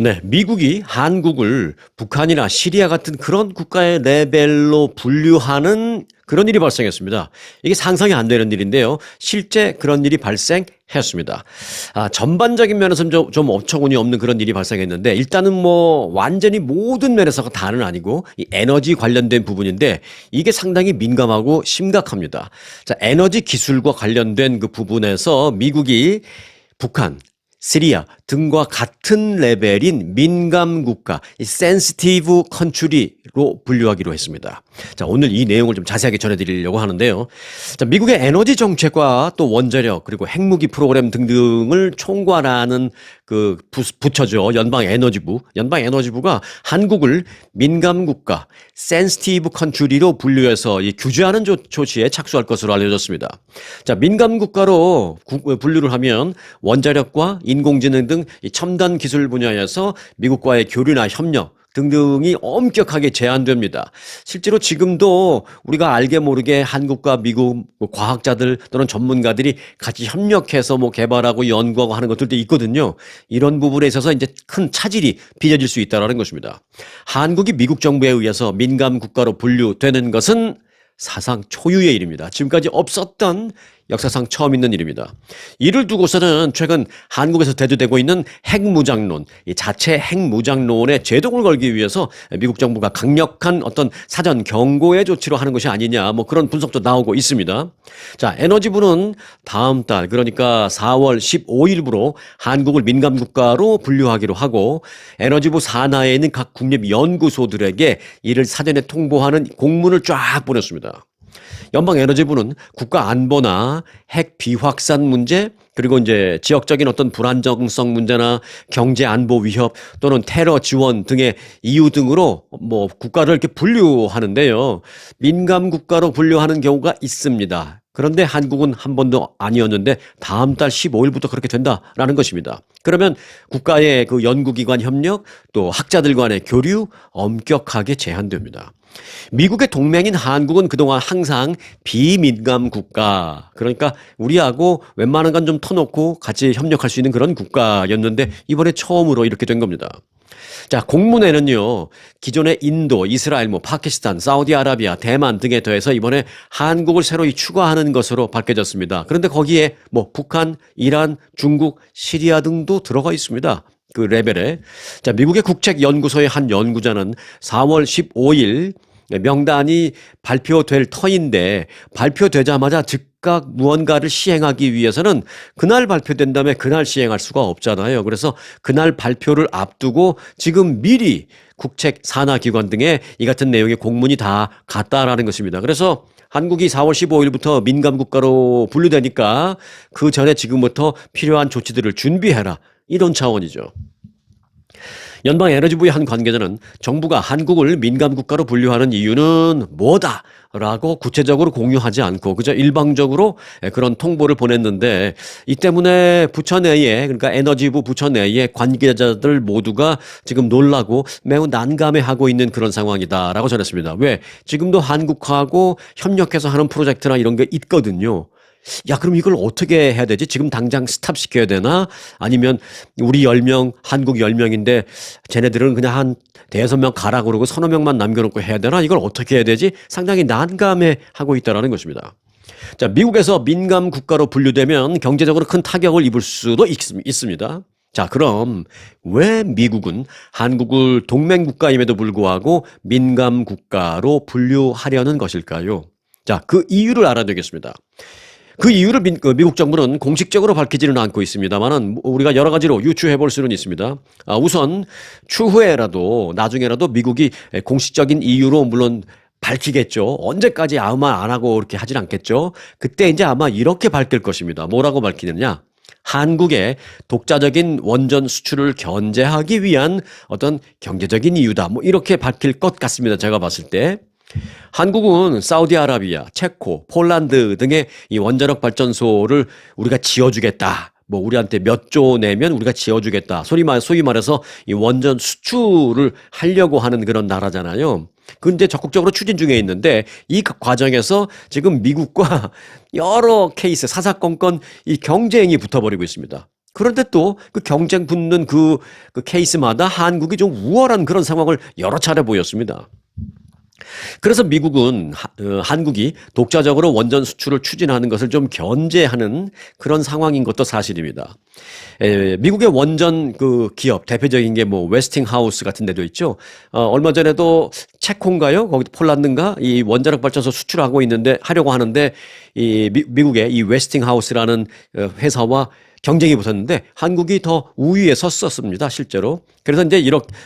네, 미국이 한국을 북한이나 시리아 같은 그런 국가의 레벨로 분류하는 그런 일이 발생했습니다. 이게 상상이 안 되는 일인데요. 실제 그런 일이 발생했습니다. 전반적인 면에서는 좀 어처구니 없는 그런 일이 발생했는데 일단은 뭐 완전히 모든 면에서가 다는 아니고 이 에너지 관련된 부분인데 이게 상당히 민감하고 심각합니다. 자, 에너지 기술과 관련된 그 부분에서 미국이 북한, 시리아 등과 같은 레벨인 민감 국가, 이 센시티브 컨트리로 분류하기로 했습니다. 자, 오늘 이 내용을 좀 자세하게 전해드리려고 하는데요. 자, 미국의 에너지 정책과 또 원자력 그리고 핵무기 프로그램 등등을 총괄하는 그 부처죠. 연방에너지부. 연방에너지부가 한국을 민감 국가, 센시티브 컨트리로 분류해서 이 규제하는 조치에 착수할 것으로 알려졌습니다. 자, 민감 국가로 분류를 하면 원자력과 인공지능 등 이 첨단 기술 분야에서 미국과의 교류나 협력 등등이 엄격하게 제한됩니다. 실제로 지금도 우리가 알게 모르게 한국과 미국 과학자들 또는 전문가들이 같이 협력해서 뭐 개발하고 연구하고 하는 것들도 있거든요. 이런 부분에 있어서 이제 큰 차질이 빚어질 수 있다는 것입니다. 한국이 미국 정부에 의해서 민감 국가로 분류되는 것은 사상 초유의 일입니다. 지금까지 없었던 역사상 처음 있는 일입니다. 이를 두고서는 최근 한국에서 대두되고 있는 핵무장론, 이 자체 핵무장론에 제동을 걸기 위해서 미국 정부가 강력한 어떤 사전 경고의 조치로 하는 것이 아니냐, 뭐 그런 분석도 나오고 있습니다. 자, 에너지부는 다음 달, 그러니까 4월 15일부로 한국을 민감 국가로 분류하기로 하고 에너지부 산하에 있는 각 국립 연구소들에게 이를 사전에 통보하는 공문을 쫙 보냈습니다. 연방에너지부는 국가 안보나 핵 비확산 문제 그리고 이제 지역적인 어떤 불안정성 문제나 경제 안보 위협 또는 테러 지원 등의 이유 등으로 뭐 국가를 이렇게 분류하는데요. 민감 국가로 분류하는 경우가 있습니다. 그런데 한국은 한 번도 아니었는데 다음 달 15일부터 그렇게 된다라는 것입니다. 그러면 국가의 그 연구기관 협력 또 학자들 간의 교류 엄격하게 제한됩니다. 미국의 동맹인 한국은 그동안 항상 비민감 국가, 그러니까 우리하고 웬만한 건 좀 터놓고 같이 협력할 수 있는 그런 국가였는데 이번에 처음으로 이렇게 된 겁니다. 자, 공문에는요, 기존의 인도, 이스라엘, 뭐 파키스탄, 사우디아라비아, 대만 등에 더해서 이번에 한국을 새로 추가하는 것으로 밝혀졌습니다. 그런데 거기에 뭐 북한, 이란, 중국, 시리아 등도 들어가 있습니다. 그 레벨에. 자, 미국의 국책연구소의 한 연구자는 4월 15일 명단이 발표될 터인데 발표되자마자 즉각 무언가를 시행하기 위해서는 그날 발표된 다음에 그날 시행할 수가 없잖아요. 그래서 그날 발표를 앞두고 지금 미리 국책 산하기관 등에 이 같은 내용의 공문이 다 갔다라는 것입니다. 그래서 한국이 4월 15일부터 민감 국가로 분류되니까 그 전에 지금부터 필요한 조치들을 준비해라. 이런 차원이죠. 연방에너지부의 한 관계자는 정부가 한국을 민감국가로 분류하는 이유는 뭐다? 라고 구체적으로 공유하지 않고 그저 일방적으로 그런 통보를 보냈는데 이 때문에 부처 내에 그러니까 에너지부 부처 내의 관계자들 모두가 지금 놀라고 매우 난감해하고 있는 그런 상황이다라고 전했습니다. 왜? 지금도 한국하고 협력해서 하는 프로젝트나 이런 게 있거든요. 야, 그럼 이걸 어떻게 해야 되지? 지금 당장 스탑시켜야 되나? 아니면 우리 10명, 한국 10명인데 쟤네들은 그냥 한 5명 가라 그러고 서너 명만 남겨놓고 해야 되나? 이걸 어떻게 해야 되지? 상당히 난감해하고 있다는 것입니다. 자, 미국에서 민감 국가로 분류되면 경제적으로 큰 타격을 입을 수도 있습니다. 자, 그럼 왜 미국은 한국을 동맹 국가임에도 불구하고 민감 국가로 분류하려는 것일까요? 자, 그 이유를 알아야 되겠습니다. 그 이유를 미국 정부는 공식적으로 밝히지는 않고 있습니다만은 우리가 여러 가지로 유추해 볼 수는 있습니다. 우선 추후에라도 나중에라도 미국이 공식적인 이유로 물론 밝히겠죠. 언제까지 아무 말 안 하고 이렇게 하진 않겠죠. 그때 이제 아마 이렇게 밝힐 것입니다. 뭐라고 밝히느냐? 한국의 독자적인 원전 수출을 견제하기 위한 어떤 경제적인 이유다. 뭐 이렇게 밝힐 것 같습니다. 제가 봤을 때. 한국은 사우디아라비아, 체코, 폴란드 등의 이 원자력 발전소를 우리가 지어주겠다. 뭐 우리한테 몇 조 내면 우리가 지어주겠다. 소위 말해서 이 원전 수출을 하려고 하는 그런 나라잖아요. 근데 적극적으로 추진 중에 있는데 이 과정에서 지금 미국과 여러 케이스 사사건건 이 경쟁이 붙어버리고 있습니다. 그런데 또 그 경쟁 붙는 그 케이스마다 한국이 좀 우월한 그런 상황을 여러 차례 보였습니다. 그래서 미국은 한국이 독자적으로 원전 수출을 추진하는 것을 좀 견제하는 그런 상황인 것도 사실입니다. 미국의 원전 그 기업 대표적인 게 뭐 웨스팅하우스 같은 데도 있죠. 얼마 전에도 체코인가요? 거기 폴란드인가? 이 원자력 발전소 수출하고 있는데 하려고 하는데 이 미국의 이 웨스팅하우스라는 회사와 경쟁이 붙었는데 한국이 더 우위에 섰었습니다, 실제로. 그래서 이제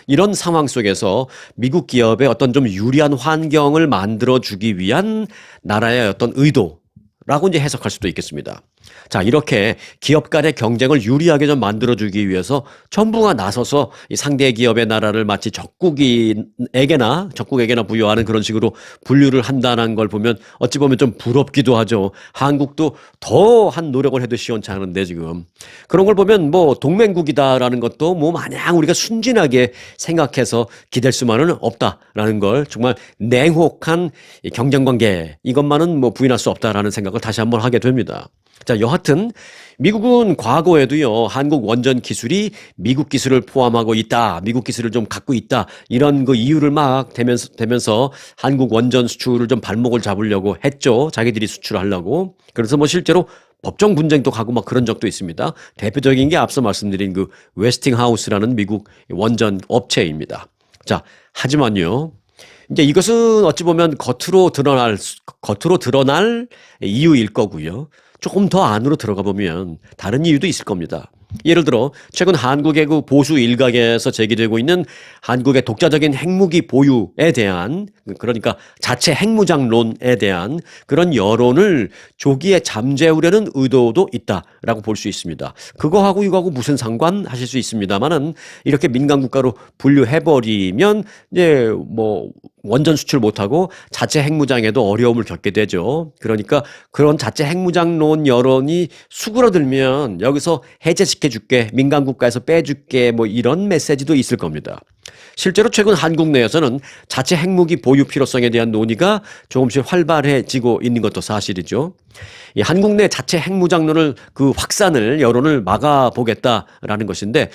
이런 상황 속에서 미국 기업의 어떤 좀 유리한 환경을 만들어주기 위한 나라의 어떤 의도라고 이제 해석할 수도 있겠습니다. 자, 이렇게 기업 간의 경쟁을 유리하게 좀 만들어주기 위해서 정부가 나서서 이 상대 기업의 나라를 마치 적국에게나 부여하는 그런 식으로 분류를 한다는 걸 보면 어찌 보면 좀 부럽기도 하죠. 한국도 더 한 노력을 해도 시원찮은데 지금. 그런 걸 보면 뭐 동맹국이다라는 것도 뭐 마냥 우리가 순진하게 생각해서 기댈 수만은 없다라는 걸 정말 냉혹한 경쟁 관계 이것만은 뭐 부인할 수 없다라는 생각을 다시 한번 하게 됩니다. 자, 여하튼 미국은 과거에도요, 한국 원전 기술이 미국 기술을 포함하고 있다, 미국 기술을 좀 갖고 있다, 이런 그 이유를 막 대면서 한국 원전 수출을 좀 발목을 잡으려고 했죠. 자기들이 수출하려고. 그래서 뭐 실제로 법정 분쟁도 가고 막 그런 적도 있습니다. 대표적인 게 앞서 말씀드린 그 웨스팅하우스라는 미국 원전 업체입니다. 자, 하지만요. 이제 이것은 어찌 보면 겉으로 드러날 이유일 거고요. 조금 더 안으로 들어가 보면 다른 이유도 있을 겁니다. 예를 들어 최근 한국의 그 보수 일각에서 제기되고 있는 한국의 독자적인 핵무기 보유에 대한 그러니까 자체 핵무장론에 대한 그런 여론을 조기에 잠재우려는 의도도 있다라고 볼 수 있습니다. 그거하고 이거하고 무슨 상관 하실 수 있습니다만은 이렇게 민간 국가로 분류해버리면 이제 뭐 원전 수출 못하고 자체 핵무장에도 어려움을 겪게 되죠. 그러니까 그런 자체 핵무장론 여론이 수그러들면 여기서 해제시켜줄게, 민간 국가에서 빼줄게, 뭐 이런 메시지도 있을 겁니다. 실제로 최근 한국 내에서는 자체 핵무기 보유 필요성에 대한 논의가 조금씩 활발해지고 있는 것도 사실이죠. 이 한국 내 자체 핵무장론을 그 확산을 여론을 막아보겠다라는 것인데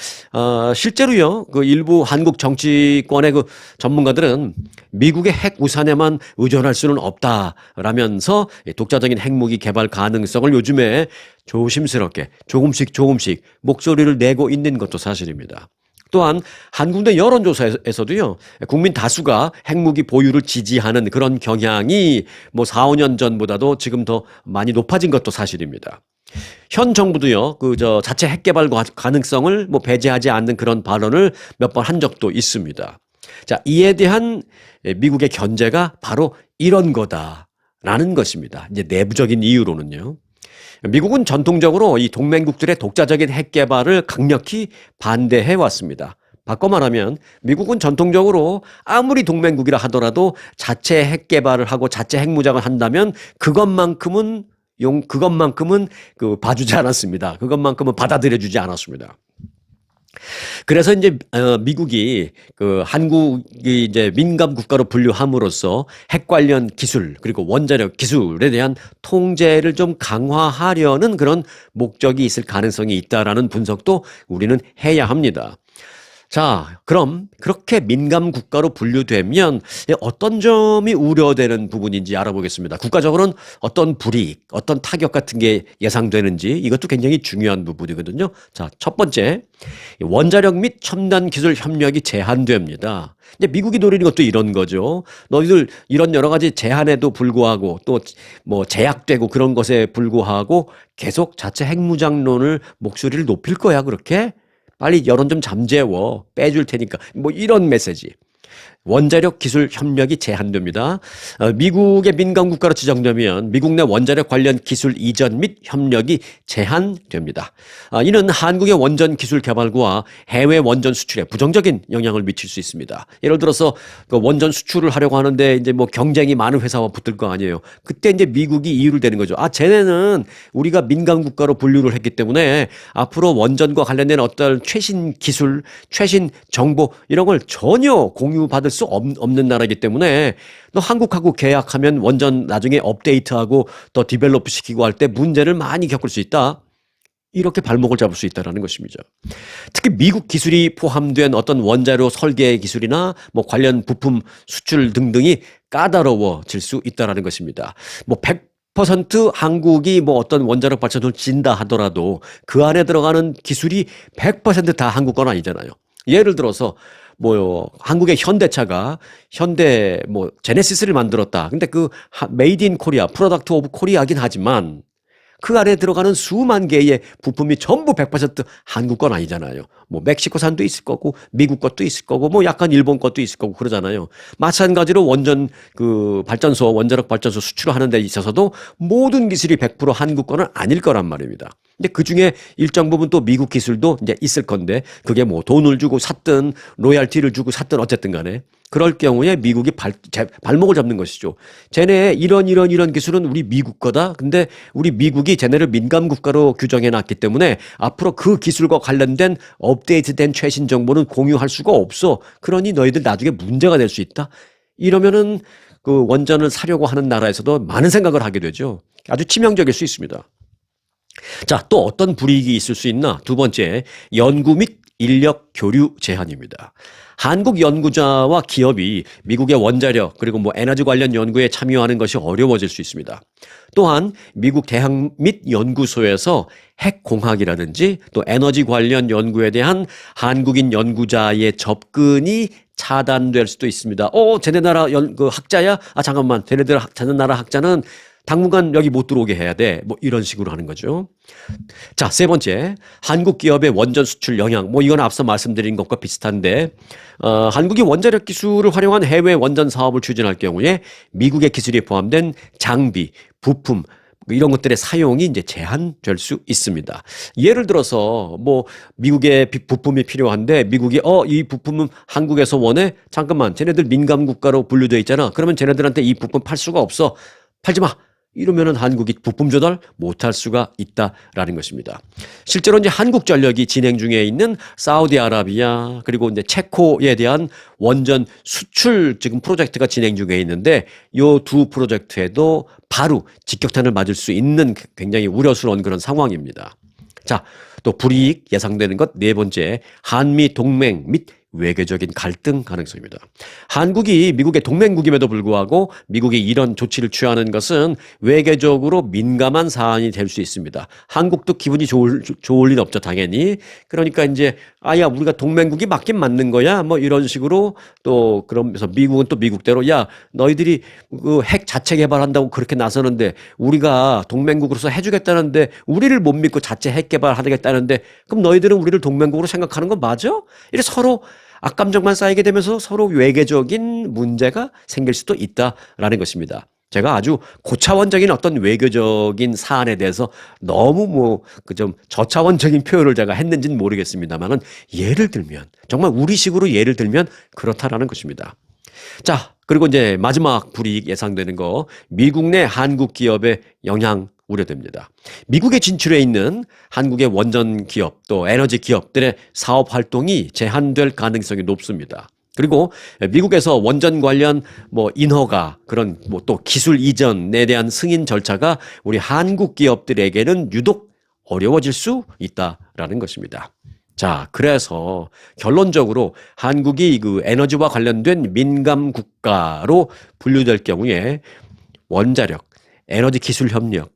실제로요 그 일부 한국 정치권의 그 전문가들은 미국의 핵 우산에만 의존할 수는 없다라면서 독자적인 핵무기 개발 가능성을 요즘에 조심스럽게 조금씩 목소리를 내고 있는 것도 사실입니다. 또한 한국 내 여론조사에서도요, 국민 다수가 핵무기 보유를 지지하는 그런 경향이 뭐 4, 5년 전보다도 지금 더 많이 높아진 것도 사실입니다. 현 정부도요, 자체 핵 개발 가능성을 뭐 배제하지 않는 그런 발언을 몇 번 한 적도 있습니다. 자, 이에 대한 미국의 견제가 바로 이런 거다라는 것입니다. 이제 내부적인 이유로는요. 미국은 전통적으로 이 동맹국들의 독자적인 핵 개발을 강력히 반대해 왔습니다. 바꿔 말하면 미국은 전통적으로 아무리 동맹국이라 하더라도 자체 핵 개발을 하고 자체 핵무장을 한다면 그것만큼은 봐주지 않았습니다. 그것만큼은 받아들여주지 않았습니다. 그래서 이제 미국이 그 한국이 이제 민감 국가로 분류함으로써 핵 관련 기술 그리고 원자력 기술에 대한 통제를 좀 강화하려는 그런 목적이 있을 가능성이 있다라는 분석도 우리는 해야 합니다. 자, 그럼 그렇게 민감 국가로 분류되면 어떤 점이 우려되는 부분인지 알아보겠습니다. 국가적으로는 어떤 불이익, 어떤 타격 같은 게 예상되는지 이것도 굉장히 중요한 부분이거든요. 자, 첫 번째, 원자력 및 첨단 기술 협력이 제한됩니다. 이제 미국이 노리는 것도 이런 거죠. 너희들 이런 여러 가지 제한에도 불구하고 또 뭐 제약되고 그런 것에 불구하고 계속 자체 핵무장론을 목소리를 높일 거야, 그렇게? 빨리 여론 좀 잠재워 빼줄 테니까 뭐 이런 메시지. 원자력 기술 협력이 제한됩니다. 미국의 민간 국가로 지정되면 미국 내 원자력 관련 기술 이전 및 협력이 제한됩니다. 이는 한국의 원전 기술 개발과 해외 원전 수출에 부정적인 영향을 미칠 수 있습니다. 예를 들어서 그 원전 수출을 하려고 하는데 이제 뭐 경쟁이 많은 회사와 붙을 거 아니에요. 그때 이제 미국이 이유를 대는 거죠. 쟤네는 우리가 민간 국가로 분류를 했기 때문에 앞으로 원전과 관련된 어떤 최신 기술, 최신 정보 이런 걸 전혀 공유받을 수 없는 나라이기 때문에 너 한국하고 계약하면 원전 나중에 업데이트하고 더 디벨롭 시키고 할 때 문제를 많이 겪을 수 있다. 이렇게 발목을 잡을 수 있다는 것입니다. 특히 미국 기술이 포함된 어떤 원자료 설계 기술이나 뭐 관련 부품 수출 등등이 까다로워질 수 있다는 것입니다. 뭐 100% 한국이 뭐 어떤 원자력 발전소를 진다 하더라도 그 안에 들어가는 기술이 100%다 한국 건 아니잖아요. 예를 들어서 뭐요, 한국의 현대차가 현대 뭐 제네시스를 만들었다. 근데 그 메이드 인 코리아, 프로덕트 오브 코리아긴 하지만 그 안에 들어가는 수만 개의 부품이 전부 100% 한국 건 아니잖아요. 뭐 멕시코산도 있을 거고 미국 것도 있을 거고 뭐 약간 일본 것도 있을 거고 그러잖아요. 마찬가지로 원전 그 발전소, 원자력 발전소 수출하는 데 있어서도 모든 기술이 100% 한국 거는 아닐 거란 말입니다. 근데 그 중에 일정 부분 또 미국 기술도 이제 있을 건데 그게 뭐 돈을 주고 샀든 로얄티를 주고 샀든 어쨌든 간에 그럴 경우에 미국이 발목을 잡는 것이죠. 쟤네 이런 기술은 우리 미국 거다. 근데 우리 미국이 쟤네를 민감 국가로 규정해 놨기 때문에 앞으로 그 기술과 관련된 업데이트된 최신 정보는 공유할 수가 없어. 그러니 너희들 나중에 문제가 될 수 있다. 이러면은 그 원전을 사려고 하는 나라에서도 많은 생각을 하게 되죠. 아주 치명적일 수 있습니다. 자, 또 어떤 불이익이 있을 수 있나? 두 번째, 연구 및 인력 교류 제한입니다. 한국 연구자와 기업이 미국의 원자력 그리고 뭐 에너지 관련 연구에 참여하는 것이 어려워질 수 있습니다. 또한 미국 대학 및 연구소에서 핵공학이라든지 또 에너지 관련 연구에 대한 한국인 연구자의 접근이 차단될 수도 있습니다. 쟤네 나라 그 학자야? 잠깐만. 쟤네 나라 학자는 당분간 여기 못 들어오게 해야 돼. 뭐 이런 식으로 하는 거죠. 자, 세 번째. 한국 기업의 원전 수출 영향. 뭐 이건 앞서 말씀드린 것과 비슷한데 한국이 원자력 기술을 활용한 해외 원전 사업을 추진할 경우에 미국의 기술이 포함된 장비, 부품 이런 것들의 사용이 이제 제한될 수 있습니다. 예를 들어서 뭐 미국의 부품이 필요한데 미국이 이 부품은 한국에서 원해? 잠깐만. 쟤네들 민감 국가로 분류되어 있잖아. 그러면 쟤네들한테 이 부품 팔 수가 없어. 팔지 마. 이러면은 한국이 부품 조달 못할 수가 있다라는 것입니다. 실제로 이제 한국전력이 진행 중에 있는 사우디아라비아 그리고 이제 체코에 대한 원전 수출 지금 프로젝트가 진행 중에 있는데 요 두 프로젝트에도 바로 직격탄을 맞을 수 있는 굉장히 우려스러운 그런 상황입니다. 자, 또 불이익 예상되는 것 네 번째, 한미 동맹 및 외교적인 갈등 가능성입니다. 한국이 미국의 동맹국임에도 불구하고 미국이 이런 조치를 취하는 것은 외교적으로 민감한 사안이 될 수 있습니다. 한국도 기분이 좋을 일 없죠, 당연히. 그러니까 이제 야, 우리가 동맹국이 맞긴 맞는 거야. 뭐 이런 식으로 또 그러면서 미국은 또 미국대로 야, 너희들이 그 핵 자체 개발한다고 그렇게 나서는데 우리가 동맹국으로서 해주겠다는데 우리를 못 믿고 자체 핵 개발하겠다는데 그럼 너희들은 우리를 동맹국으로 생각하는 건 맞아? 이래 서로 악감정만 쌓이게 되면서 서로 외교적인 문제가 생길 수도 있다라는 것입니다. 제가 아주 고차원적인 어떤 외교적인 사안에 대해서 너무 뭐 그 좀 저차원적인 표현을 제가 했는지는 모르겠습니다만은 예를 들면 정말 우리식으로 예를 들면 그렇다라는 것입니다. 자, 그리고 이제 마지막 불이익 예상되는 거 미국 내 한국 기업의 영향 우려됩니다. 미국에 진출해 있는 한국의 원전 기업 또 에너지 기업들의 사업 활동이 제한될 가능성이 높습니다. 그리고 미국에서 원전 관련 뭐 인허가 그런 뭐 또 기술 이전에 대한 승인 절차가 우리 한국 기업들에게는 유독 어려워질 수 있다라는 것입니다. 자, 그래서 결론적으로 한국이 그 에너지와 관련된 민감 국가로 분류될 경우에 원자력, 에너지 기술 협력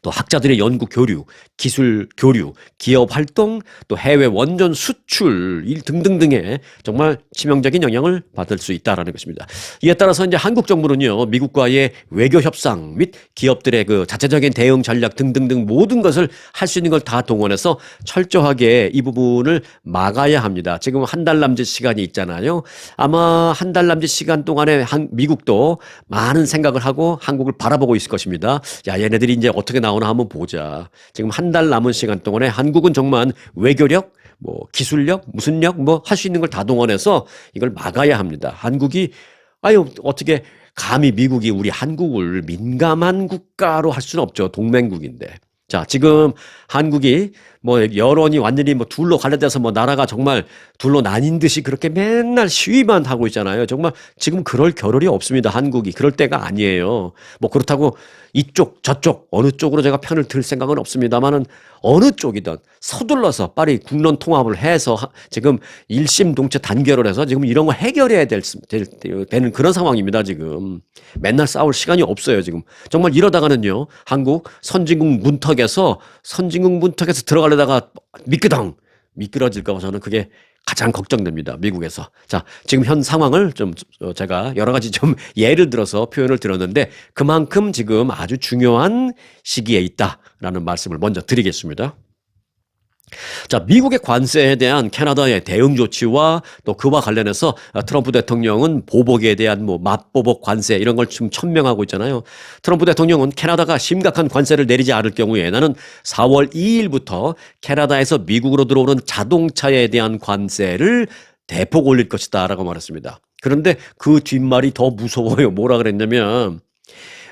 또 학자들의 연구 교류, 기술 교류, 기업 활동, 또 해외 원전 수출 등등등의 정말 치명적인 영향을 받을 수 있다라는 것입니다. 이에 따라서 이제 한국 정부는요, 미국과의 외교 협상 및 기업들의 그 자체적인 대응 전략 등등등 모든 것을 할 수 있는 걸 다 동원해서 철저하게 이 부분을 막아야 합니다. 지금 한 달 남짓 시간이 있잖아요. 아마 한 달 남짓 시간 동안에 미국도 많은 생각을 하고 한국을 바라보고 있을 것입니다. 야, 얘네들이 이제 어떻게 나오나 한번 보자. 지금 한 달 남은 시간 동안에 한국은 정말 외교력, 뭐 기술력, 무슨 력, 뭐 할 수 있는 걸 다 동원해서 이걸 막아야 합니다. 한국이 어떻게 감히 미국이 우리 한국을 민감한 국가로 할 수는 없죠. 동맹국인데. 자, 지금 한국이 뭐 여론이 완전히 뭐 둘로 갈라져서 뭐 나라가 정말 둘로 나뉜 듯이 그렇게 맨날 시위만 하고 있잖아요. 정말 지금 그럴 겨를이 없습니다. 한국이 그럴 때가 아니에요. 뭐 그렇다고 이쪽 저쪽 어느 쪽으로 제가 편을 들 생각은 없습니다만은 어느 쪽이든 서둘러서 빨리 국론 통합을 해서 지금 일심동체 단결을 해서 지금 이런 거 해결해야 되는 그런 상황입니다. 지금 맨날 싸울 시간이 없어요. 지금 정말 이러다가는요 한국 선진국 문턱에서 들어가려다가 미끄러질까 봐 저는 그게 가장 걱정됩니다. 미국에서. 자, 지금 현 상황을 좀 제가 여러 가지 좀 예를 들어서 표현을 들었는데 그만큼 지금 아주 중요한 시기에 있다라는 말씀을 먼저 드리겠습니다. 자, 미국의 관세에 대한 캐나다의 대응 조치와 또 그와 관련해서 트럼프 대통령은 보복에 대한 뭐 맞보복 관세 이런 걸 지금 천명하고 있잖아요. 트럼프 대통령은 캐나다가 심각한 관세를 내리지 않을 경우에 나는 4월 2일부터 캐나다에서 미국으로 들어오는 자동차에 대한 관세를 대폭 올릴 것이다 라고 말했습니다. 그런데 그 뒷말이 더 무서워요. 뭐라 그랬냐면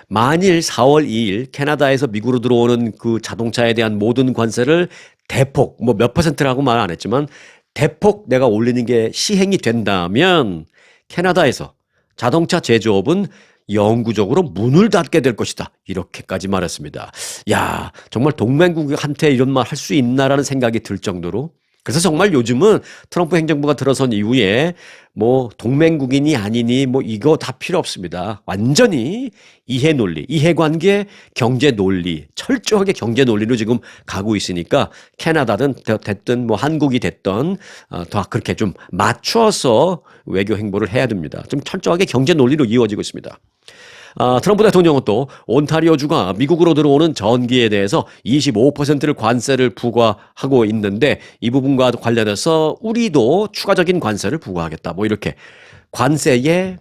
만일 4월 2일 캐나다에서 미국으로 들어오는 그 자동차에 대한 모든 관세를 대폭 뭐 몇 퍼센트라고 말 안 했지만 대폭 내가 올리는 게 시행이 된다면 캐나다에서 자동차 제조업은 영구적으로 문을 닫게 될 것이다. 이렇게까지 말했습니다. 야, 정말 동맹국한테 이런 말 할 수 있나라는 생각이 들 정도로 그래서 정말 요즘은 트럼프 행정부가 들어선 이후에 뭐 동맹국이니 아니니 뭐 이거 다 필요 없습니다. 완전히 이해 논리, 이해관계, 경제 논리, 철저하게 경제 논리로 지금 가고 있으니까 캐나다든 됐든 뭐 한국이 됐던 더 그렇게 좀 맞춰서 외교 행보를 해야 됩니다. 좀 철저하게 경제 논리로 이루어지고 있습니다. 트럼프 대통령은 또 온타리오주가 미국으로 들어오는 전기에 대해서 25%를 관세를 부과하고 있는데 이 부분과 관련해서 우리도 추가적인 관세를 부과하겠다. 뭐 이렇게 관세에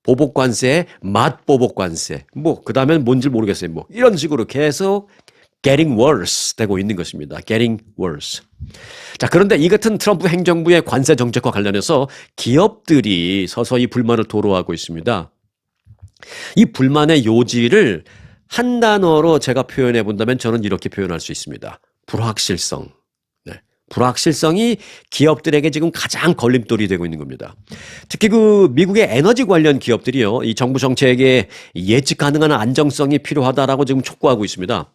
보복관세에 맛보복관세 뭐 그다음엔 뭔지 모르겠어요. 뭐 이런 식으로 계속 getting worse 되고 있는 것입니다. getting worse. 자, 그런데 이 같은 트럼프 행정부의 관세 정책과 관련해서 기업들이 서서히 불만을 토로하고 있습니다. 이 불만의 요지를 한 단어로 제가 표현해 본다면 저는 이렇게 표현할 수 있습니다. 불확실성. 네. 불확실성이 기업들에게 지금 가장 걸림돌이 되고 있는 겁니다. 특히 그 미국의 에너지 관련 기업들이요, 이 정부 정책에 예측 가능한 안정성이 필요하다라고 지금 촉구하고 있습니다.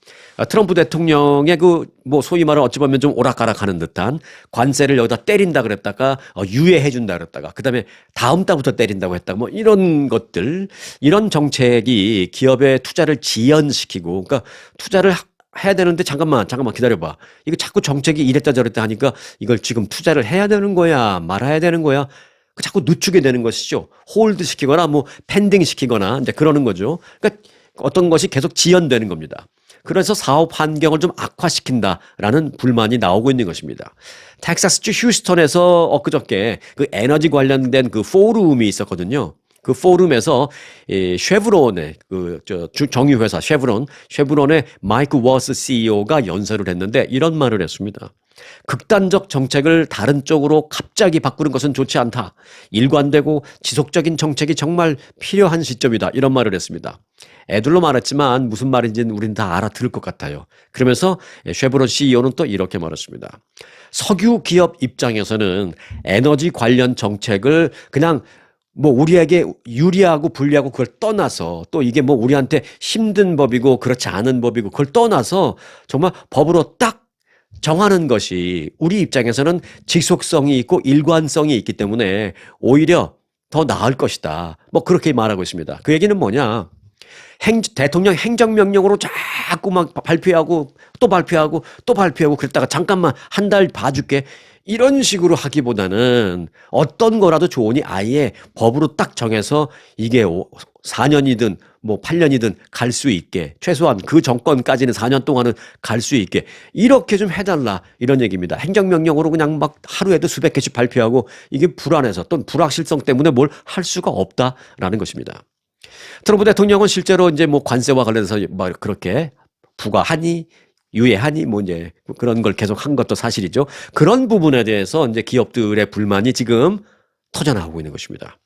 트럼프 대통령의 그 뭐 소위 말해 어찌 보면 좀 오락가락하는 듯한 관세를 여기다 때린다 그랬다가 유예해 준다 그랬다가 그다음에 다음 달부터 때린다고 했다가 뭐 이런 것들 이런 정책이 기업의 투자를 지연시키고 그러니까 투자를 해야 되는데 잠깐만 기다려봐. 이거 자꾸 정책이 이랬다 저랬다 하니까 이걸 지금 투자를 해야 되는 거야 말아야 되는 거야. 자꾸 늦추게 되는 것이죠. 홀드 시키거나 뭐 펜딩 시키거나 이제 그러는 거죠. 그러니까 어떤 것이 계속 지연되는 겁니다. 그래서 사업 환경을 좀 악화시킨다라는 불만이 나오고 있는 것입니다. 텍사스주 휴스턴에서 엊그저께 그 에너지 관련된 그 포럼이 있었거든요. 그 포럼에서 이 쉐브론의 정유회사 쉐브론의 마이크 워스 CEO가 연설을 했는데 이런 말을 했습니다. 극단적 정책을 다른 쪽으로 갑자기 바꾸는 것은 좋지 않다. 일관되고 지속적인 정책이 정말 필요한 시점이다. 이런 말을 했습니다. 애들로 말했지만 무슨 말인지는 우린 다 알아들을 것 같아요. 그러면서 쉐브론 CEO는 또 이렇게 말했습니다. 석유 기업 입장에서는 에너지 관련 정책을 그냥 뭐 우리에게 유리하고 불리하고 그걸 떠나서 또 이게 뭐 우리한테 힘든 법이고 그렇지 않은 법이고 그걸 떠나서 정말 법으로 딱 정하는 것이 우리 입장에서는 지속성이 있고 일관성이 있기 때문에 오히려 더 나을 것이다. 뭐 그렇게 말하고 있습니다. 그 얘기는 뭐냐? 대통령 행정명령으로 자꾸 막 발표하고 또 발표하고 또 발표하고 그랬다가 잠깐만 한 달 봐줄게. 이런 식으로 하기보다는 어떤 거라도 좋으니 아예 법으로 딱 정해서 이게 4년이든 뭐 8년이든 갈 수 있게 최소한 그 정권까지는 4년 동안은 갈 수 있게 이렇게 좀 해달라 이런 얘기입니다. 행정명령으로 그냥 막 하루에도 수백 개씩 발표하고 이게 불안해서 또는 불확실성 때문에 뭘 할 수가 없다라는 것입니다. 트럼프 대통령은 실제로 이제 뭐 관세와 관련해서 막 그렇게 부과하니 유예하니 뭐 이제 그런 걸 계속 한 것도 사실이죠. 그런 부분에 대해서 이제 기업들의 불만이 지금 터져나오고 있는 것입니다.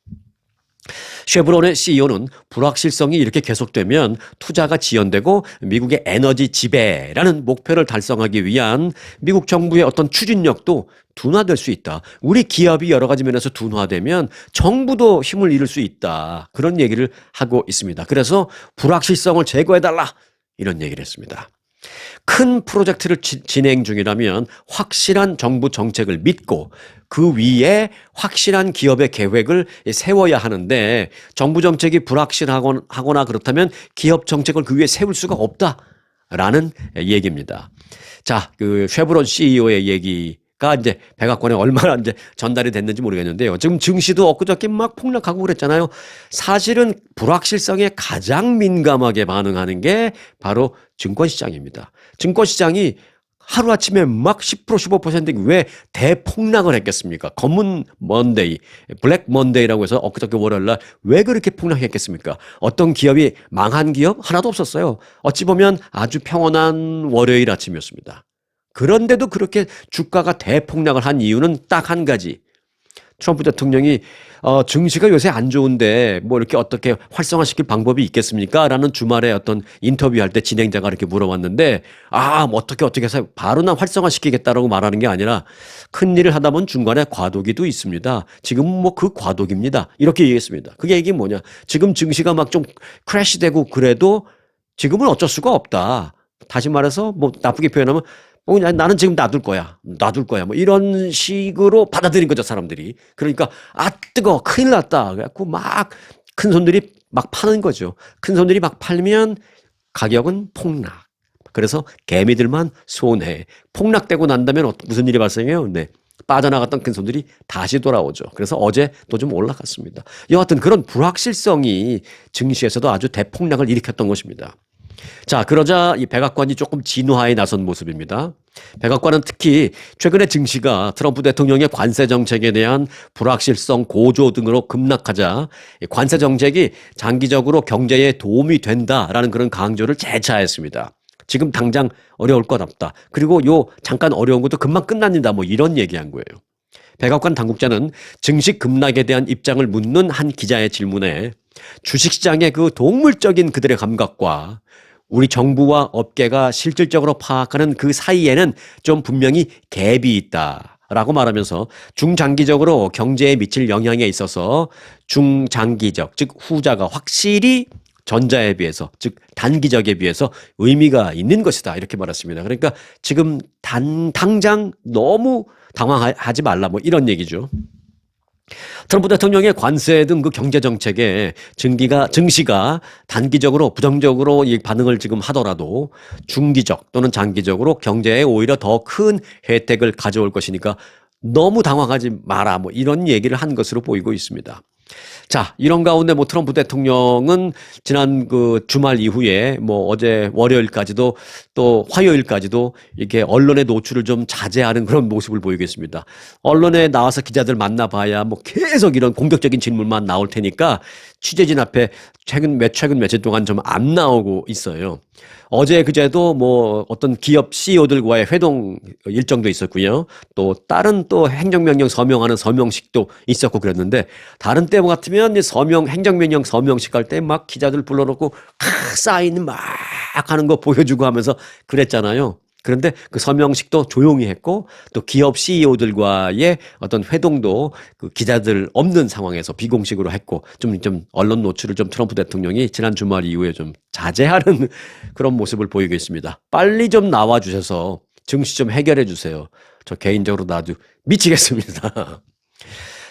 쉐브론의 CEO는 불확실성이 이렇게 계속되면 투자가 지연되고 미국의 에너지 지배라는 목표를 달성하기 위한 미국 정부의 어떤 추진력도 둔화될 수 있다. 우리 기업이 여러 가지 면에서 둔화되면 정부도 힘을 잃을 수 있다. 그런 얘기를 하고 있습니다. 그래서 불확실성을 제거해달라. 이런 얘기를 했습니다. 큰 프로젝트를 진행 중이라면 확실한 정부 정책을 믿고 그 위에 확실한 기업의 계획을 세워야 하는데 정부 정책이 불확실하거나 그렇다면 기업 정책을 그 위에 세울 수가 없다라는 얘기입니다. 자, 그 쉐브론 CEO의 얘기가 이제 백악관에 얼마나 이제 전달이 됐는지 모르겠는데요. 지금 증시도 엊그저께 막 폭락하고 그랬잖아요. 사실은 불확실성에 가장 민감하게 반응하는 게 바로 증권시장입니다. 증권시장이 하루아침에 막 10% 15%왜 대폭락을 했겠습니까? 검은 먼데이, 블랙 먼데이라고 해서 엊그저께 월요일날 왜 그렇게 폭락했겠습니까? 어떤 기업이 망한 기업? 하나도 없었어요. 어찌 보면 아주 평온한 월요일 아침이었습니다. 그런데도 그렇게 주가가 대폭락을 한 이유는 딱 한 가지. 트럼프 대통령이 증시가 요새 안 좋은데 뭐 이렇게 어떻게 활성화시킬 방법이 있겠습니까? 라는 주말에 어떤 인터뷰할 때 진행자가 이렇게 물어봤는데 뭐 어떻게 해서 바로 난 활성화시키겠다라고 말하는 게 아니라 큰 일을 하다 보면 중간에 과도기도 있습니다. 지금은 뭐 그 과도기입니다. 이렇게 얘기했습니다. 그게 이게 뭐냐? 지금 증시가 막 좀 크래시되고 그래도 지금은 어쩔 수가 없다. 다시 말해서 뭐 나쁘게 표현하면 나는 지금 놔둘 거야. 뭐 이런 식으로 받아들인 거죠, 사람들이. 그러니까 뜨거워. 큰일 났다. 그래갖고 막 큰 손들이 막 파는 거죠. 큰 손들이 막 팔면 가격은 폭락. 그래서 개미들만 손해. 폭락되고 난다면 무슨 일이 발생해요? 네. 빠져나갔던 큰 손들이 다시 돌아오죠. 그래서 어제 또 좀 올라갔습니다. 여하튼 그런 불확실성이 증시에서도 아주 대폭락을 일으켰던 것입니다. 자, 그러자 이 백악관이 조금 진화에 나선 모습입니다. 백악관은 특히 최근에 증시가 트럼프 대통령의 관세 정책에 대한 불확실성 고조 등으로 급락하자 관세 정책이 장기적으로 경제에 도움이 된다라는 그런 강조를 재차했습니다. 지금 당장 어려울 것 없다. 그리고 잠깐 어려운 것도 금방 끝납니다. 뭐 이런 얘기한 거예요. 백악관 당국자는 증시 급락에 대한 입장을 묻는 한 기자의 질문에 주식시장의 그 동물적인 그들의 감각과 우리 정부와 업계가 실질적으로 파악하는 그 사이에는 좀 분명히 갭이 있다라고 말하면서 중장기적으로 경제에 미칠 영향에 있어서 중장기적, 즉 후자가 확실히 전자에 비해서, 즉 단기적에 비해서 의미가 있는 것이다 이렇게 말했습니다. 그러니까 지금 당장 너무 당황하지 말라 뭐 이런 얘기죠. 트럼프 대통령의 관세 등 그 경제 정책에 증시가 단기적으로 부정적으로 이 반응을 지금 하더라도 중기적 또는 장기적으로 경제에 오히려 더 큰 혜택을 가져올 것이니까 너무 당황하지 마라 뭐 이런 얘기를 한 것으로 보이고 있습니다. 자, 이런 가운데 뭐 트럼프 대통령은 지난 그 주말 이후에 뭐 어제 월요일까지도 또 화요일까지도 이렇게 언론의 노출을 좀 자제하는 그런 모습을 보이고 있습니다. 언론에 나와서 기자들 만나봐야 뭐 계속 이런 공격적인 질문만 나올 테니까 취재진 앞에 최근 며칠 동안 좀 안 나오고 있어요. 어제 그제도 뭐 어떤 기업 CEO들과의 회동 일정도 있었고요. 또 다른 또 행정명령 서명하는 서명식도 있었고 그랬는데 다른 때 같으면 행정명령 서명식 할 때 막 기자들 불러놓고 사인 막 하는 거 보여주고 하면서 그랬잖아요. 그런데 그 서명식도 조용히 했고 또 기업 CEO들과의 어떤 회동도 그 기자들 없는 상황에서 비공식으로 했고 좀 언론 노출을 좀 트럼프 대통령이 지난 주말 이후에 좀 자제하는 그런 모습을 보이고 있습니다. 빨리 좀 나와 주셔서 증시 좀 해결해 주세요. 저 개인적으로 아주 미치겠습니다.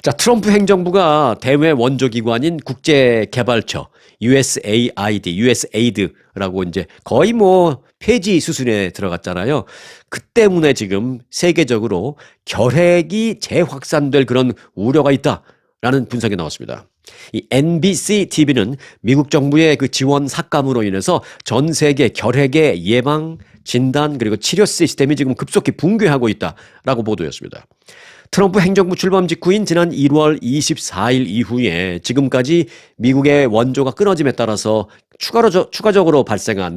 자, 트럼프 행정부가 대외 원조기관인 국제개발처 USAID라고 이제 거의 뭐 폐지 수순에 들어갔잖아요. 그 때문에 지금 세계적으로 결핵이 재확산될 그런 우려가 있다라는 분석이 나왔습니다. 이 NBC TV는 미국 정부의 그 지원 삭감으로 인해서 전 세계 결핵의 예방, 진단 그리고 치료 시스템이 지금 급속히 붕괴하고 있다라고 보도했습니다. 트럼프 행정부 출범 직후인 지난 1월 24일 이후에 지금까지 미국의 원조가 끊어짐에 따라서 추가적으로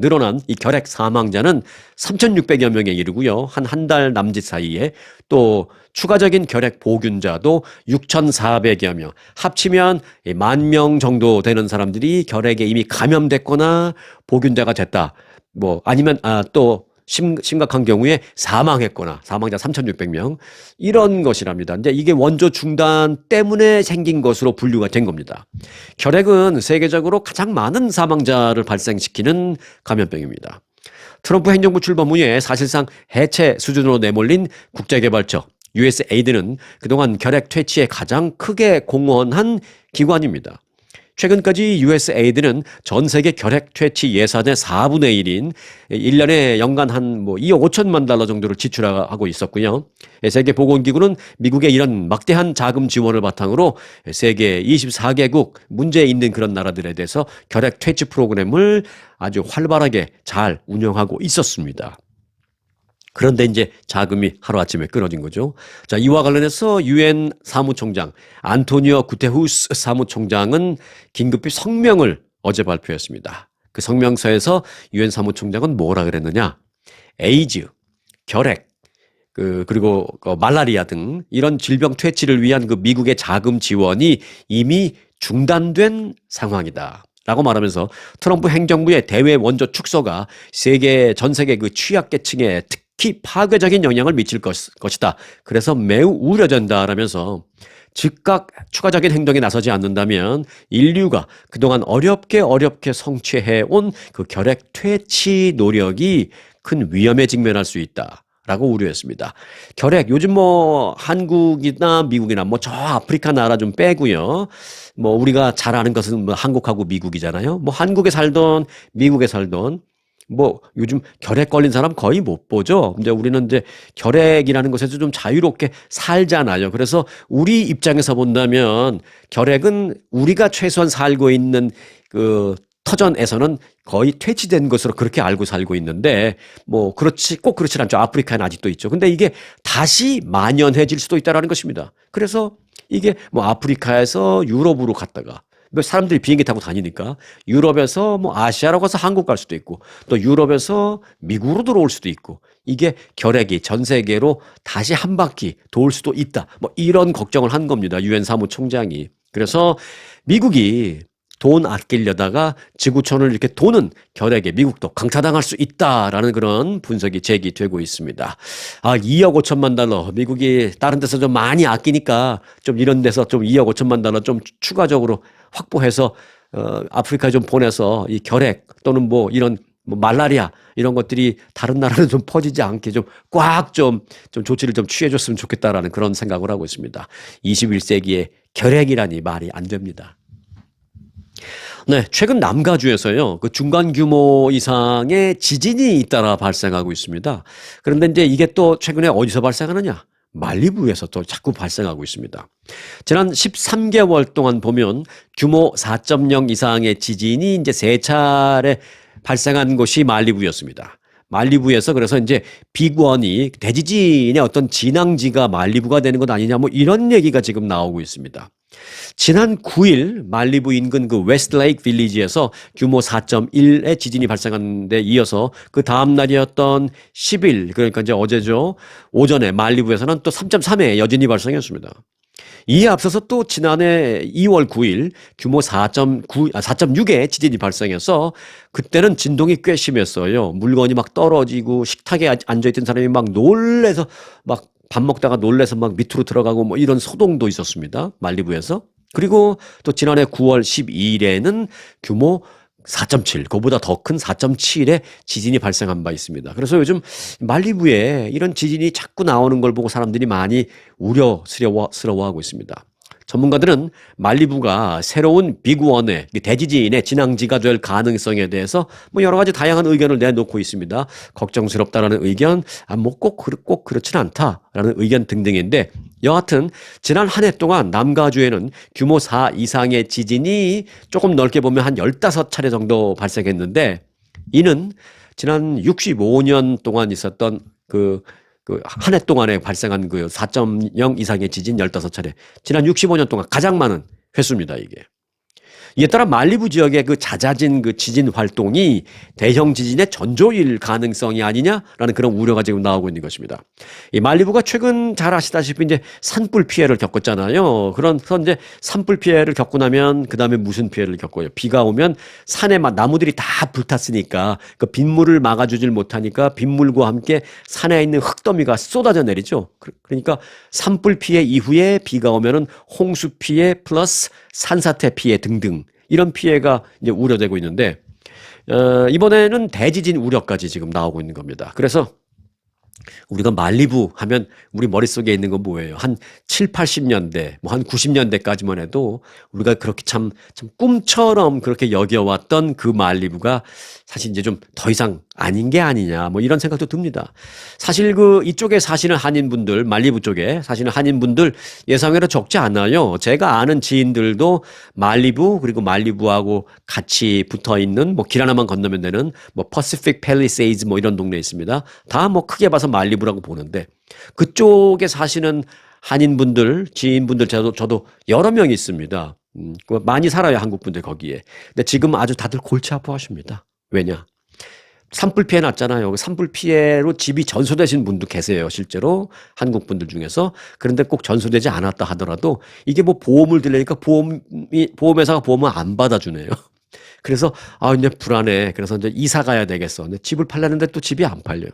늘어난 이 결핵 사망자는 3,600여 명에 이르고요. 한 달 남짓 사이에 또 추가적인 결핵 보균자도 6,400여 명, 합치면 10,000명 정도 되는 사람들이 결핵에 이미 감염됐거나 보균자가 됐다. 뭐 아니면 또 심각한 경우에 사망했거나 사망자 3,600명 이런 것이랍니다. 이제 이게 원조 중단 때문에 생긴 것으로 분류가 된 겁니다. 결핵은 세계적으로 가장 많은 사망자를 발생시키는 감염병입니다. 트럼프 행정부 출범 후에 사실상 해체 수준으로 내몰린 국제개발처 USAID는 그동안 결핵 퇴치에 가장 크게 공헌한 기관입니다. 최근까지 USAID는 전 세계 결핵 퇴치 예산의 4분의 1인 1년에 연간 한 2억 5천만 달러 정도를 지출하고 있었고요. 세계보건기구는 미국의 이런 막대한 자금 지원을 바탕으로 세계 24개국 문제 있는 그런 나라들에 대해서 결핵 퇴치 프로그램을 아주 활발하게 잘 운영하고 있었습니다. 그런데 이제 자금이 하루아침에 끊어진 거죠. 자, 이와 관련해서 유엔 사무총장 안토니오 구테후스 사무총장은 긴급히 성명을 어제 발표했습니다. 그 성명서에서 유엔 사무총장은 뭐라 그랬느냐? 에이즈, 결핵, 그리고 말라리아 등 이런 질병 퇴치를 위한 그 미국의 자금 지원이 이미 중단된 상황이다. 라고 말하면서 트럼프 행정부의 대외 원조 축소가 전 세계 그 취약계층에 특히 파괴적인 영향을 미칠 것이다. 그래서 매우 우려된다라면서 즉각 추가적인 행동에 나서지 않는다면 인류가 그동안 어렵게 성취해온 그 결핵 퇴치 노력이 큰 위험에 직면할 수 있다. 라고 우려했습니다. 결핵, 요즘 한국이나 미국이나 저 아프리카 나라 좀 빼고요. 우리가 잘 아는 것은 한국하고 미국이잖아요. 한국에 살던, 미국에 살던, 요즘 결핵 걸린 사람 거의 못 보죠. 이제 우리는 이제 결핵이라는 것에서 좀 자유롭게 살잖아요. 그래서 우리 입장에서 본다면 결핵은 우리가 최소한 살고 있는 그 터전에서는 거의 퇴치된 것으로 그렇게 알고 살고 있는데 꼭 그렇진 않죠. 아프리카는 아직도 있죠. 근데 이게 다시 만연해질 수도 있다라는 것입니다. 그래서 이게 아프리카에서 유럽으로 갔다가 사람들이 비행기 타고 다니니까 유럽에서 아시아로 가서 한국 갈 수도 있고 또 유럽에서 미국으로 들어올 수도 있고 이게 결핵이 전 세계로 다시 한 바퀴 돌 수도 있다. 이런 걱정을 한 겁니다. 유엔 사무총장이. 그래서 미국이 돈 아끼려다가 지구촌을 이렇게 도는 결핵에 미국도 강타당할 수 있다라는 그런 분석이 제기되고 있습니다. 2억 5천만 달러. 미국이 다른 데서 좀 많이 아끼니까 좀 이런 데서 좀 2억 5천만 달러 좀 추가적으로 확보해서 아프리카에 좀 보내서 이 결핵 또는 이런 말라리아 이런 것들이 다른 나라로 좀 퍼지지 않게 좀 꽉 좀 조치를 좀 취해줬으면 좋겠다라는 그런 생각을 하고 있습니다. 21세기에 결핵이라니 말이 안 됩니다. 네, 최근 남가주에서요, 그 중간 규모 이상의 지진이 잇따라 발생하고 있습니다. 그런데 이제 이게 또 최근에 어디서 발생하느냐? 말리부에서 또 자꾸 발생하고 있습니다. 지난 13개월 동안 보면 규모 4.0 이상의 지진이 이제 3차례 발생한 곳이 말리부였습니다. 말리부에서 그래서 이제 빅원이 대지진의 어떤 진앙지가 말리부가 되는 것 아니냐 이런 얘기가 지금 나오고 있습니다. 지난 9일 말리부 인근 그 웨스트레이크 빌리지에서 규모 4.1의 지진이 발생한 데 이어서 그 다음 날이었던 10일 그러니까 이제 어제죠. 오전에 말리부에서는 또 3.3의 여진이 발생했습니다. 이에 앞서서 또 지난해 2월 9일 규모 4.6의 지진이 발생해서 그때는 진동이 꽤 심했어요. 물건이 막 떨어지고 식탁에 앉아있던 사람이 막 놀래서 밥 먹다가 놀래서 밑으로 들어가고 이런 소동도 있었습니다. 말리부에서. 그리고 또 지난해 9월 12일에는 규모 4.7, 그보다 더 큰 4.7의 지진이 발생한 바 있습니다. 그래서 요즘 말리부에 이런 지진이 자꾸 나오는 걸 보고 사람들이 많이 우려스러워하고 있습니다. 전문가들은 말리부가 새로운 빅원의 대지진의 진앙지가 될 가능성에 대해서 여러 가지 다양한 의견을 내놓고 있습니다. 걱정스럽다라는 의견, 꼭 그렇진 않다라는 의견 등등인데 여하튼 지난 한 해 동안 남가주에는 규모 4 이상의 지진이 조금 넓게 보면 한 15차례 정도 발생했는데 이는 지난 65년 동안 있었던 그 그 한 해 동안에 발생한 그 4.0 이상의 지진 15차례. 지난 65년 동안 가장 많은 횟수입니다, 이게. 이에 따라 말리부 지역의 그 잦아진 그 지진 활동이 대형 지진의 전조일 가능성이 아니냐라는 그런 우려가 지금 나오고 있는 것입니다. 이 말리부가 최근 잘 아시다시피 이제 산불 피해를 겪었잖아요. 그래서 이제 산불 피해를 겪고 나면 그 다음에 무슨 피해를 겪어요? 비가 오면 산에 막 나무들이 다 불탔으니까 그 빗물을 막아주질 못하니까 빗물과 함께 산에 있는 흙더미가 쏟아져 내리죠. 그러니까 산불 피해 이후에 비가 오면은 홍수 피해 플러스 산사태 피해 등등 이런 피해가 이제 우려되고 있는데 이번에는 대지진 우려까지 지금 나오고 있는 겁니다. 그래서 우리가 말리부 하면 우리 머릿속에 있는 건 뭐예요? 한 7, 80년대, 뭐 한 90년대까지만 해도 우리가 그렇게 참 꿈처럼 그렇게 여겨왔던 그 말리부가 사실 이제 좀 더 이상 아닌 게 아니냐, 뭐 이런 생각도 듭니다. 사실 그 이쪽에 사시는 한인분들, 말리부 쪽에 사시는 한인분들 예상외로 적지 않아요. 제가 아는 지인들도 말리부, 그리고 말리부하고 같이 붙어 있는 뭐 길 하나만 건너면 되는 뭐 퍼시픽 팰리세이즈 뭐 이런 동네에 있습니다. 다 뭐 크게 봐서 말리부라고 보는데 그쪽에 사시는 한인분들, 지인분들 저도 여러 명이 있습니다. 많이 살아요, 한국분들 거기에. 근데 지금 아주 다들 골치 아파하십니다. 왜냐? 산불 피해 났잖아요. 산불 피해로 집이 전소되신 분도 계세요, 실제로. 한국 분들 중에서. 그런데 꼭 전소되지 않았다 하더라도 이게 뭐 보험을 들려니까 보험회사가 보험을 안 받아주네요. 그래서 이제 불안해. 그래서 이제 이사 가야 되겠어. 근데 집을 팔려는데 또 집이 안 팔려요.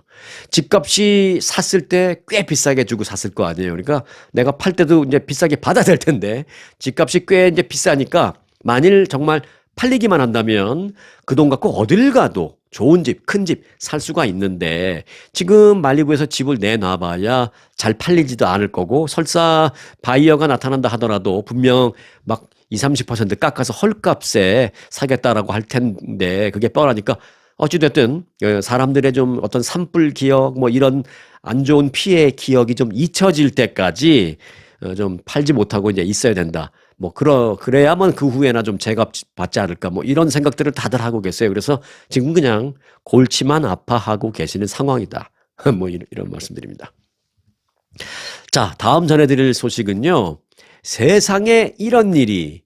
집값이 샀을 때 꽤 비싸게 주고 샀을 거 아니에요. 그러니까 내가 팔 때도 이제 비싸게 받아야 될 텐데 집값이 꽤 이제 비싸니까 만일 정말 팔리기만 한다면 그 돈 갖고 어딜 가도 좋은 집, 큰 집 살 수가 있는데 지금 말리부에서 집을 내놔봐야 잘 팔리지도 않을 거고 설사 바이어가 나타난다 하더라도 분명 막 20, 30% 깎아서 헐값에 사겠다라고 할 텐데 그게 뻔하니까 어찌됐든 사람들의 좀 어떤 산불 기억 뭐 이런 안 좋은 피해 기억이 좀 잊혀질 때까지 좀 팔지 못하고 이제 있어야 된다. 뭐 그래야만 그 후에나 좀 제값 받지 않을까 뭐 이런 생각들을 다들 하고 계세요. 그래서 지금 그냥 골치만 아파하고 계시는 상황이다. 뭐 이런 말씀드립니다. 자, 다음 전해드릴 소식은요. 세상에 이런 일이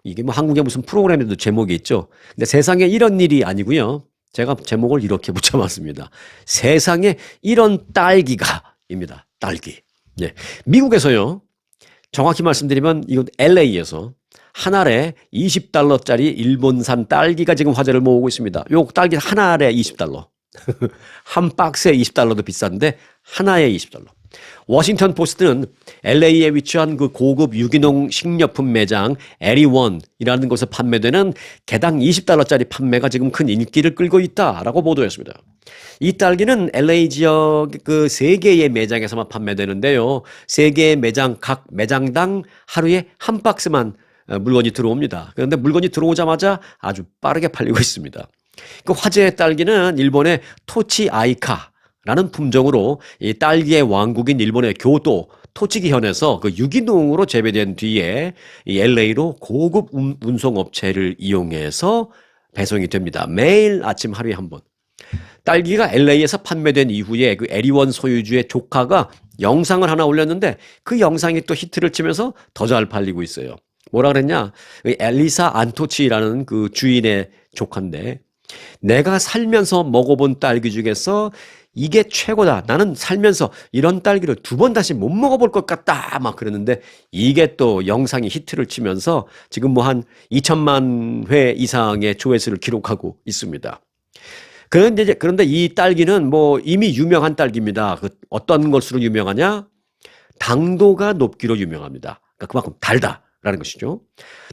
이게 뭐 한국에 무슨 프로그램에도 제목이 있죠. 근데 세상에 이런 일이 아니고요. 제가 제목을 이렇게 붙여봤습니다. 세상에 이런 딸기가입니다. 딸기. 예. 미국에서요. 정확히 말씀드리면 이건 LA에서 한 알에 $20짜리 일본산 딸기가 지금 화제를 모으고 있습니다. 요 딸기 한 알에 $20. 한 박스에 $20도 비싼데 하나에 $20. 워싱턴 포스트는 LA에 위치한 그 고급 유기농 식료품 매장 에리원이라는 곳에서 판매되는 개당 $20짜리 판매가 지금 큰 인기를 끌고 있다라고 보도했습니다. 이 딸기는 LA 지역 그 3개의 매장에서만 판매되는데요. 3개의 매장, 각 매장당 하루에 한 박스만 물건이 들어옵니다. 그런데 물건이 들어오자마자 아주 빠르게 팔리고 있습니다. 그 화제의 딸기는 일본의 토치 아이카라는 품종으로 이 딸기의 왕국인 일본의 교토 토치기현에서 그 유기농으로 재배된 뒤에 이 LA로 고급 운송업체를 이용해서 배송이 됩니다. 매일 아침 하루에 한 번. 딸기가 LA에서 판매된 이후에 그 에리원 소유주의 조카가 영상을 하나 올렸는데 그 영상이 또 히트를 치면서 더 잘 팔리고 있어요. 뭐라 그랬냐? 엘리사 안토치라는 그 주인의 조카인데 내가 살면서 먹어본 딸기 중에서 이게 최고다. 나는 살면서 이런 딸기를 2번 다시 못 먹어볼 것 같다. 막 그러는데 이게 또 영상이 히트를 치면서 지금 뭐 한 2천만 회 이상의 조회수를 기록하고 있습니다. 그런데 이 딸기는 뭐 이미 유명한 딸기입니다. 어떤 것으로 유명하냐? 당도가 높기로 유명합니다. 그러니까 그만큼 달다라는 것이죠.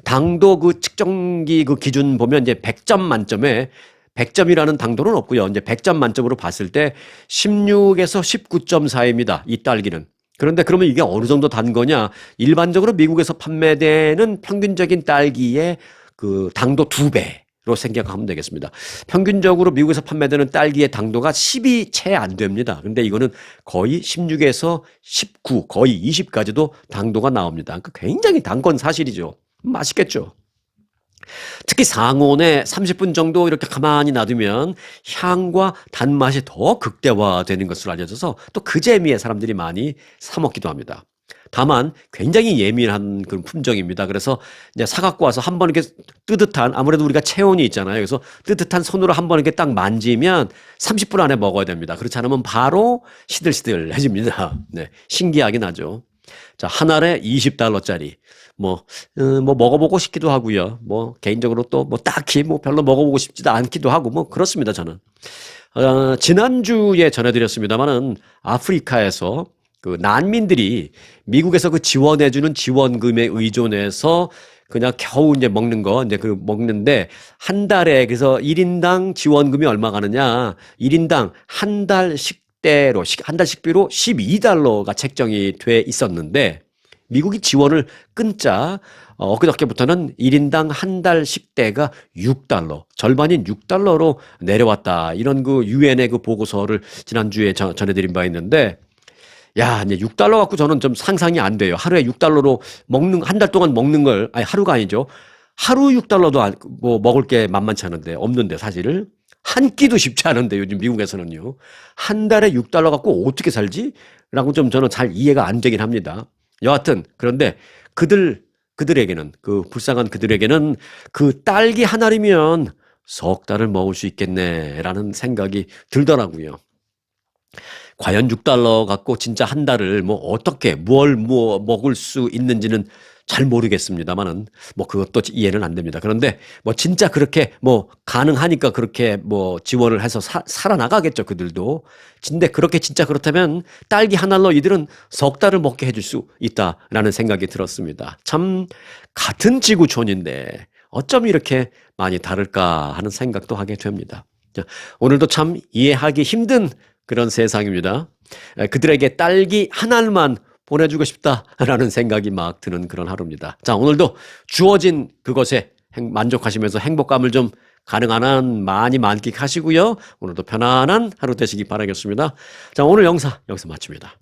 당도 그 측정기 그 기준 보면 이제 100점 만점에 100점이라는 당도는 없고요. 이제 100점 만점으로 봤을 때 16에서 19.4입니다. 이 딸기는. 그런데 그러면 이게 어느 정도 단 거냐? 일반적으로 미국에서 판매되는 평균적인 딸기의 그 당도 2배로 생각하면 되겠습니다. 평균적으로 미국에서 판매되는 딸기의 당도가 10이 채 안 됩니다. 근데 이거는 거의 16에서 19, 거의 20까지도 당도가 나옵니다. 그러니까 굉장히 단 건 사실이죠. 맛있겠죠. 특히 상온에 30분 정도 이렇게 가만히 놔두면 향과 단맛이 더 극대화되는 것으로 알려져서 또 그 재미에 사람들이 많이 사 먹기도 합니다. 다만 굉장히 예민한 그런 품종입니다. 그래서 이제 사 갖고 와서 한번 이렇게 뜨뜻한, 아무래도 우리가 체온이 있잖아요. 그래서 뜨뜻한 손으로 한번 이렇게 딱 만지면 30분 안에 먹어야 됩니다. 그렇지 않으면 바로 시들시들해집니다. 네, 신기하긴 하죠. 자, 한 알에 $20짜리. 먹어보고 싶기도 하고요. 개인적으로 또 딱히 별로 먹어보고 싶지도 않기도 하고, 그렇습니다, 저는. 지난주에 전해드렸습니다만은 아프리카에서 그 난민들이 미국에서 그 지원해주는 지원금에 의존해서 그냥 겨우 이제 먹는 거, 이제 그 먹는데 한 달에 그래서 1인당 지원금이 얼마 가느냐. 1인당 한 달 식대로, 한 달 식비로 $12가 책정이 돼 있었는데 미국이 지원을 끊자 엊그저께부터는 1인당 한 달 식대가 $6, 절반인 $6로 내려왔다. 이런 그 유엔의 그 보고서를 지난주에 전해드린 바 있는데 야, 이제 $6 갖고 저는 좀 상상이 안 돼요. 하루에 $6로 한 달 동안 먹는 걸, 아니, 하루가 아니죠. 하루 $6도 먹을 게 만만치 않은데, 없는데, 사실을. 한 끼도 쉽지 않은데, 요즘 미국에서는요. 한 달에 $6 갖고 어떻게 살지? 라고 좀 저는 잘 이해가 안 되긴 합니다. 여하튼, 그런데 그들에게는, 그 불쌍한 그들에게는 그 딸기 한 알이면 석 달을 먹을 수 있겠네, 라는 생각이 들더라고요. 과연 $6 갖고 진짜 한 달을 어떻게 뭘 먹을 수 있는지는 잘 모르겠습니다만은 그것도 이해는 안 됩니다. 그런데 진짜 그렇게 가능하니까 그렇게 지원을 해서 살아나가겠죠, 그들도. 근데 그렇게 진짜 그렇다면 딸기 한 알로 이들은 석 달을 먹게 해줄 수 있다라는 생각이 들었습니다. 참 같은 지구촌인데 어쩜 이렇게 많이 다를까 하는 생각도 하게 됩니다. 자, 오늘도 참 이해하기 힘든 그런 세상입니다. 그들에게 딸기 한 알만 보내주고 싶다라는 생각이 막 드는 그런 하루입니다. 자, 오늘도 주어진 그것에 만족하시면서 행복감을 좀 가능한 한 많이 만끽하시고요. 오늘도 편안한 하루 되시기 바라겠습니다. 자, 오늘 영상 여기서 마칩니다.